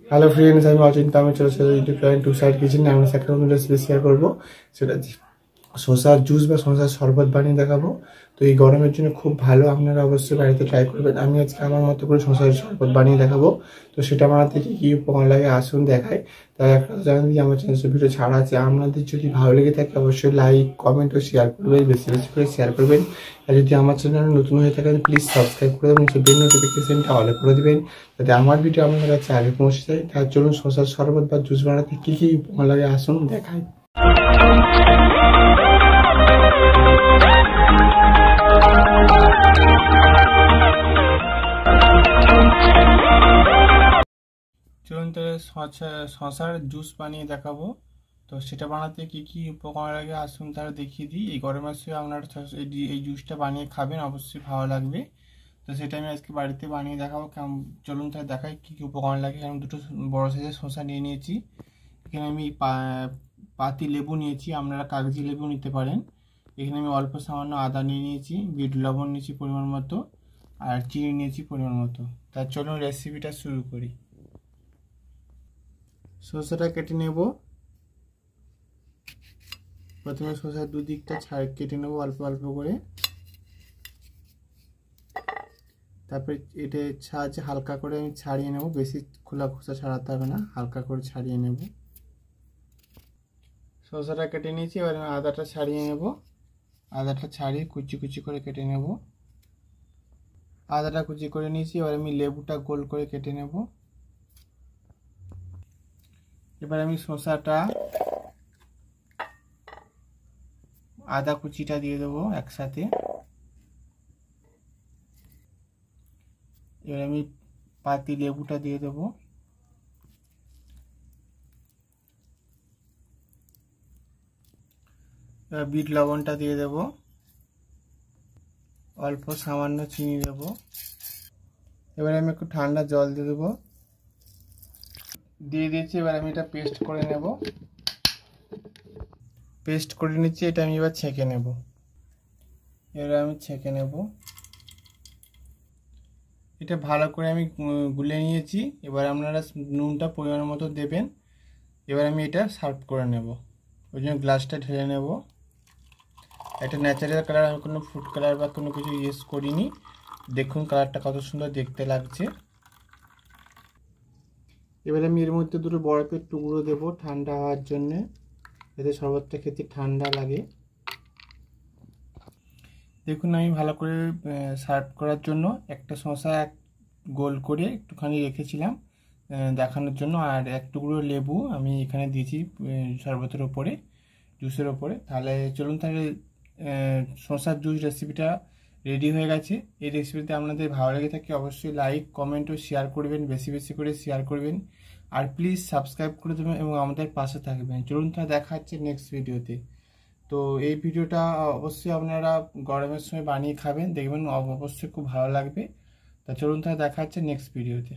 Hello friends, আমি অচিন্তা। আমি চলে এসেছি YouTube channel to side kitchen. আমি একটা নতুন রেসিপি শেয়ার করবো, সেটা শসার জুস বা শসার শরবত বানিয়ে দেখাবো। তো এই গরমের জন্য খুব ভালো, আপনারা অবশ্যই বাড়িতে ট্রাই করবেন। আমি আজকে আমার মতো করে শসার শরবত বানিয়ে দেখাবো। তো সেটা বানাতে কী কী উপকরণ লাগে আসুন দেখাই। তাই একটা জানান দিয়ে আমার চ্যানেল ভিডিও ছাড়া আছে, আপনাদের যদি ভালো লেগে থাকে অবশ্যই লাইক কমেন্ট ও শেয়ার করবেন, বেশি বেশি করে শেয়ার করবেন। আর যদি আমার চ্যানেল নতুন হয়ে থাকেন প্লিজ সাবস্ক্রাইব করে দেবেন, বেল নোটিফিকেশনটা অল করে দেবেন যাতে আমার ভিডিও আপনাদের কাছে আগে পৌঁছে যায়। তার চলুন শসার শরবত বা জুস বানাতে কী কী উপকরণ লাগে আসুন দেখাই। চলুন তাহলে শসার জুস বানিয়ে দেখাবো। তো সেটা বানাতে কি কি উপকরণ লাগে আসুন তাহলে দেখিয়ে দিই। এই গরমের সময় আপনারা এই জুসটা বানিয়ে খাবেন, অবশ্যই ভালো লাগবে। তো সেটা আমি আজকে বাড়িতে বানিয়ে দেখাবো। চলুন তাহলে দেখাই কী কী উপকরণ লাগে। আমি দুটো বড় সাইজের শসা নিয়ে নিয়েছি। এখানে আমি পাতি লেবু নিয়েছি, আপনারা কাগজি লেবু নিতে পারেন। এখানে আমি অল্প সামান্য আদা নিয়ে নিয়েছি, বিট লবণ নিয়েছি পরিমাণ মতো, আর চিনি নিয়েছি পরিমাণ মতো। তার চলুন রেসিপিটা শুরু করি। শসাটা কেটে নেব। প্রথমে শসার দুদিকটা কেটে নেব অল্প অল্প করে। তারপরে এটা সাহায্যে হালকা করে আমি ছাড়িয়ে নেব, বেশি খোলা খোসা ছাড়াতে হবে না, হালকা করে ছাড়িয়ে নেব। শসাটা কেটে নিয়েছি, এবার আমি আদাটা ছাড়িয়ে নেব। আদাটা ছাড়িয়ে কুচি কুচি করে কেটে নেব। আদাটা কুচি করে নিয়েছি, এবার আমি লেবুটা গোল করে কেটে নেব। এবার আমি শসাটা আদা কুচিটা দিয়ে দেবো একসাথে। এবার আমি পাতি লেবুটা দিয়ে দেবো। এবার বিট লবণটা দিয়ে দেব, অল্প সামান্য চিনি দেব। এবার আমি একটু ঠান্ডা জল দিয়ে দেবো, দিয়ে দিয়েছি। এবার আমি এটা পেস্ট করে নেব। পেস্ট করে নিচ্ছি, এটা আমি এবার ছেঁকে নেব। এবার আমি ছেঁকে নেব। এটা ভালো করে আমি গুলে নিয়েছি। এবার আপনারা নুনটা পরিমাণ মতো দেবেন। এবার আমি এটা সার্ভ করে নেব। ওই জন্য গ্লাসটা ঢেলে নেব। একটা ন্যাচারাল কালার, আমি কোনো ফুড কালার বা কোনো কিছু ইউজ করিনি। দেখুন কালারটা কত সুন্দর দেখতে লাগছে। এবার আমি এর মধ্যে দুটো বরফের টুকরো দেব ঠান্ডা হওয়ার জন্যে, যাতে শরবতটা খেতে ঠান্ডা লাগে। দেখুন আমি ভালো করে সার্ভ করার জন্য একটা শসা গোল করে একটুখানি রেখেছিলাম দেখানোর জন্য, আর এক টুকরো লেবু আমি এখানে দিয়েছি শরবতের ওপরে, জুসের ওপরে। তাহলে চলুন তাহলে শসার জুস রেসিপিটা রেডি হয়ে গেছে। এই রেসিপিতে আপনাদের ভালো লেগে থাকে অবশ্যই লাইক কমেন্ট ও শেয়ার করবেন, বেশি বেশি করে শেয়ার করবেন। আর প্লিজ সাবস্ক্রাইব করে দেবেন এবং আমাদের পাশে থাকবেন। চলুন তাহলে দেখা হচ্ছে নেক্সট ভিডিওতে। তো এই ভিডিওটা অবশ্যই আপনারা গরমের সময় বানিয়ে খাবেন, দেখবেন অবশ্যই খুব ভালো লাগবে। তা চলুন তাহলে দেখা হচ্ছে নেক্সট ভিডিওতে।